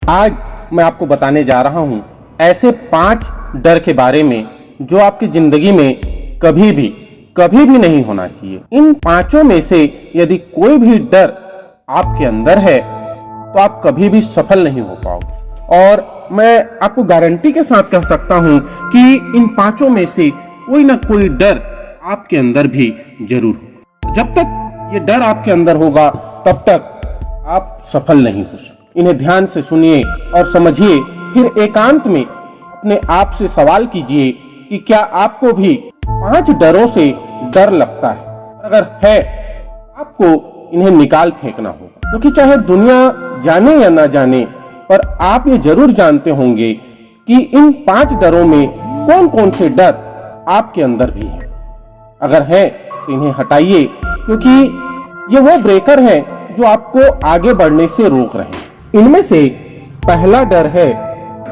आज मैं आपको बताने जा रहा हूं ऐसे 5 डर के बारे में जो आपकी जिंदगी में कभी भी नहीं होना चाहिए। इन 5 में से यदि कोई भी डर आपके अंदर है तो आप कभी भी सफल नहीं हो पाओगे। और मैं आपको गारंटी के साथ कह सकता हूं कि इन 5 में से कोई ना कोई डर आपके अंदर भी जरूर होगा। जब तक ये डर आपके अंदर होगा तब तक आप सफल नहीं हो सकते। इन्हें ध्यान से सुनिए और समझिए, फिर एकांत में अपने आप से सवाल कीजिए कि क्या आपको भी 5 डरों से डर लगता है। अगर है, आपको इन्हें निकाल फेंकना होगा, क्योंकि चाहे दुनिया जाने या ना जाने, पर आप ये जरूर जानते होंगे कि इन 5 डरों में कौन कौन से डर आपके अंदर भी है। अगर है तो इन्हें हटाइए, क्योंकि ये वो ब्रेकर हैं जो आपको आगे बढ़ने से रोक रहे हैं। इनमें से पहला डर है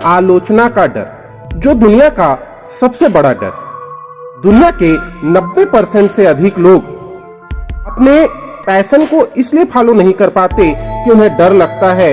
आलोचना का डर, जो दुनिया का सबसे बड़ा डर। दुनिया के 90% से अधिक लोग अपने पैशन को इसलिए फॉलो नहीं कर पाते कि उन्हें डर लगता है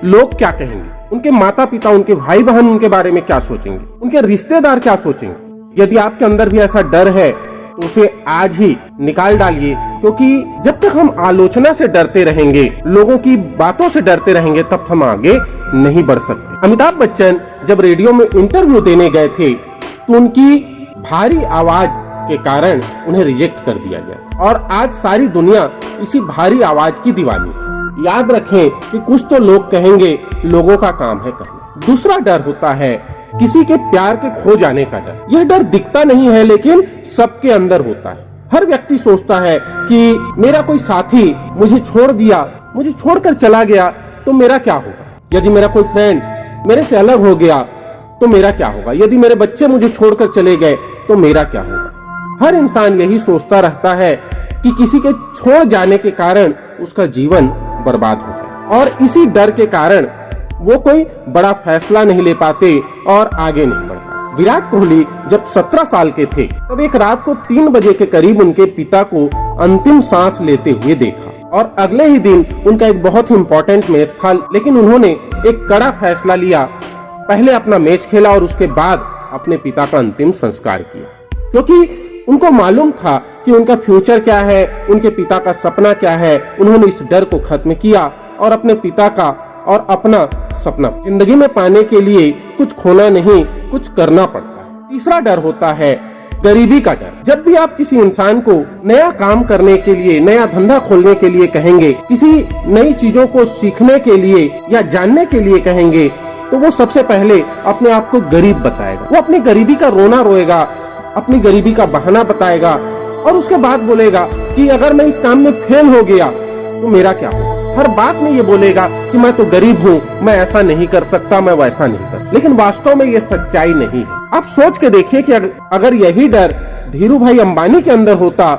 लोग क्या कहेंगे, उनके माता पिता, उनके भाई बहन उनके बारे में क्या सोचेंगे, उनके रिश्तेदार क्या सोचेंगे। यदि आपके अंदर भी ऐसा डर है तो उसे आज ही निकाल डालिए, क्योंकि जब तक हम आलोचना से डरते रहेंगे, लोगों की बातों से डरते रहेंगे, तब हम आगे नहीं बढ़ सकते। अमिताभ बच्चन जब रेडियो में इंटरव्यू देने गए थे तो उनकी भारी आवाज के कारण उन्हें रिजेक्ट कर दिया गया, और आज सारी दुनिया इसी भारी आवाज की दीवानी। याद रखें कि कुछ तो लोग कहेंगे, लोगों का काम है कहना। दूसरा डर होता है किसी के प्यार के खो जाने का डर। यह डर दिखता नहीं है, लेकिन सबके अंदर होता है। हर व्यक्ति सोचता है कि मेरा कोई साथी मुझे छोड़ दिया, मुझे छोड़कर चला गया तो मेरा क्या होगा। यदि मेरा कोई फ्रेंड मेरे से अलग हो गया तो मेरा क्या होगा। यदि मेरे बच्चे मुझे छोड़कर चले गए तो मेरा क्या होगा। हर इंसान यही सोचता रहता है कि किसी के छोड़ जाने के कारण उसका जीवन बर्बाद हो जाए, और इसी डर के कारण वो कोई बड़ा फैसला नहीं ले पाते और आगे नहीं बढ़ पाते। विराट कोहली जब 17 साल के थे तब एक रात को 3 बजे के करीब उनके पिता को अंतिम सांस लेते हुए देखा, और अगले ही दिन उनका एक बहुत ही इंपॉर्टेंट मैच था, लेकिन उन्होंने एक कड़ा फैसला लिया। पहले अपना मैच खेला और उसके बाद अपने पिता का अंतिम संस्कार किया, क्योंकि उनको मालूम था कि उनका फ्यूचर क्या है, उनके पिता का सपना क्या है। उन्होंने इस डर को खत्म किया और अपने पिता का और अपना सपना जिंदगी में पाने के लिए कुछ खोना नहीं, कुछ करना पड़ता है। तीसरा डर होता है गरीबी का डर। जब भी आप किसी इंसान को नया काम करने के लिए, नया धंधा खोलने के लिए कहेंगे, किसी नई चीजों को सीखने के लिए या जानने के लिए कहेंगे, तो वो सबसे पहले अपने आप को गरीब बताएगा। वो अपनी गरीबी का रोना रोएगा, अपनी गरीबी का बहाना बताएगा, और उसके बाद बोलेगा कि अगर मैं इस काम में फेल हो गया तो मेरा क्या होगा। हर बात में ये बोलेगा कि मैं तो गरीब हूँ, मैं ऐसा नहीं कर सकता, मैं वैसा नहीं कर। लेकिन वास्तव में ये सच्चाई नहीं है। आप सोच के देखिए कि अगर यही डर धीरू भाई अंबानी के अंदर होता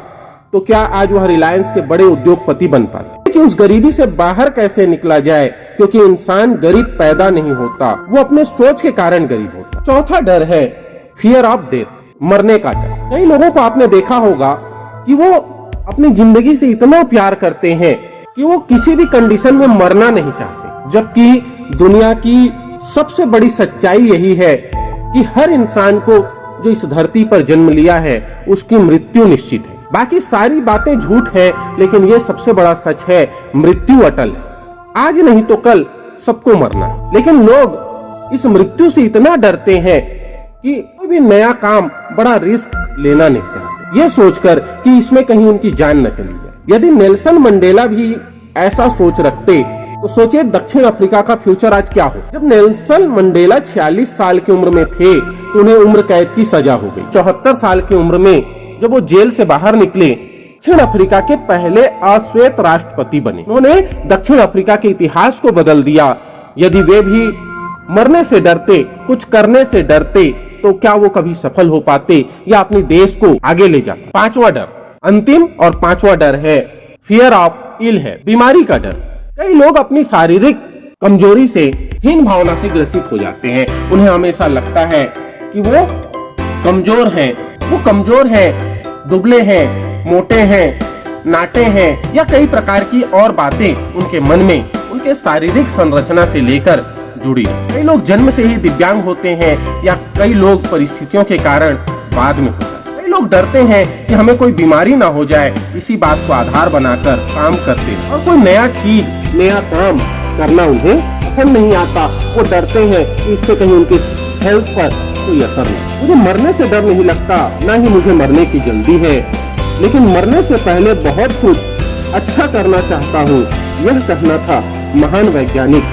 तो क्या आज वह रिलायंस के बड़े उद्योगपति बन पाते। कि उस गरीबी से बाहर कैसे निकला जाए, क्योंकि इंसान गरीब पैदा नहीं होता, वो अपने सोच के कारण गरीब होता। चौथा डर है फियर ऑफ डेथ, मरने का डर। कई लोगों को आपने देखा होगा कि वो अपनी जिंदगी से इतना प्यार करते हैं कि वो किसी भी कंडीशन में मरना नहीं चाहते, जबकि दुनिया की सबसे बड़ी सच्चाई यही है कि हर इंसान को जो इस धरती पर जन्म लिया है उसकी मृत्यु निश्चित है। बाकी सारी बातें झूठ है, लेकिन ये सबसे बड़ा सच है, मृत्यु अटल है। आज नहीं तो कल सबको मरना है, लेकिन लोग इस मृत्यु से इतना डरते हैं कि कोई भी नया काम बड़ा रिस्क लेना नहीं चाहते, ये सोचकर कि इसमें कहीं उनकी जान न चली जाए। यदि नेल्सन मंडेला भी ऐसा सोच रखते तो सोचिए दक्षिण अफ्रीका का फ्यूचर आज क्या हो। जब नेल्सन मंडेला 46 साल की उम्र में थे तो उन्हें उम्र कैद की सजा हो गई। 74 साल की उम्र में जब वो जेल से बाहर निकले, दक्षिण अफ्रीका के पहले अश्वेत राष्ट्रपति बने। उन्होंने दक्षिण अफ्रीका के इतिहास को बदल दिया। यदि वे भी मरने से डरते, कुछ करने से डरते, तो क्या वो कभी सफल हो पाते या अपने देश को आगे ले जाते। 5वां डर, अंतिम और 5वां डर है फियर ऑफ इल है, बीमारी का डर। कई लोग अपनी शारीरिक कमजोरी से हीन भावना से ग्रसित हो जाते हैं। उन्हें हमेशा लगता है कि वो कमजोर हैं, दुबले हैं, मोटे हैं, नाटे हैं, या कई प्रकार की और बातें उनके मन में उनके शारीरिक संरचना से लेकर जुड़ी है। कई लोग जन्म से ही दिव्यांग होते हैं या कई लोग परिस्थितियों के कारण बाद में होता है। कई लोग डरते हैं कि हमें कोई बीमारी ना हो जाए, इसी बात को आधार बनाकर काम करते हैं और कोई नया चीज, नया काम करना उन्हें पसंद नहीं आता। वो डरते हैं कि इससे कहीं उनकी हेल्थ पर कोई असर नहीं। मुझे मरने से डर नहीं लगता, ना ही मुझे मरने की जल्दी है, लेकिन मरने से पहले बहुत कुछ अच्छा करना चाहता हूँ, यह कहना था महान वैज्ञानिक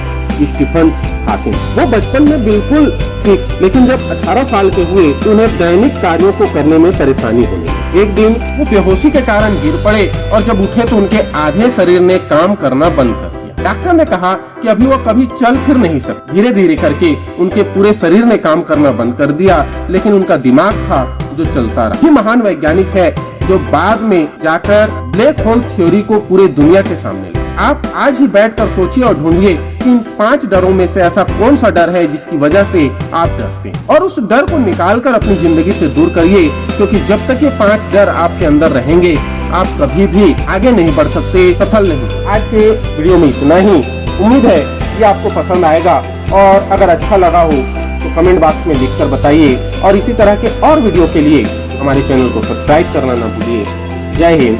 स्टीफन हॉकिंस। वो बचपन में बिल्कुल ठीक, लेकिन जब 18 साल के हुए तो उन्हें दैनिक कार्यों को करने में परेशानी होने लगी। एक दिन वो बेहोशी के कारण गिर पड़े और जब उठे तो उनके आधे शरीर ने काम करना बंद कर दिया। डॉक्टर ने कहा कि अभी वो कभी चल फिर नहीं सकते। धीरे धीरे करके उनके पूरे शरीर ने काम करना बंद कर दिया, लेकिन उनका दिमाग था जो चलता रहा। ये महान वैज्ञानिक है जो बाद में जाकर ब्लैक होल थ्योरी को पूरे दुनिया के सामने लाए। आप आज ही बैठकर सोचिए और ढूंढिए कि इन 5 डरों में से ऐसा कौन सा डर है जिसकी वजह से आप डरते हैं, और उस डर को निकालकर अपनी जिंदगी से दूर करिए, क्योंकि जब तक ये 5 डर आपके अंदर रहेंगे आप कभी भी आगे नहीं बढ़ सकते, सफल नहीं। आज के वीडियो में इतना ही। उम्मीद है कि आपको पसंद आएगा, और अगर अच्छा लगा हो तो कमेंट बॉक्स में लिखकर बताइए, और इसी तरह के और वीडियो के लिए हमारे चैनल को सब्सक्राइब करना ना भूलिए। जय हिंद,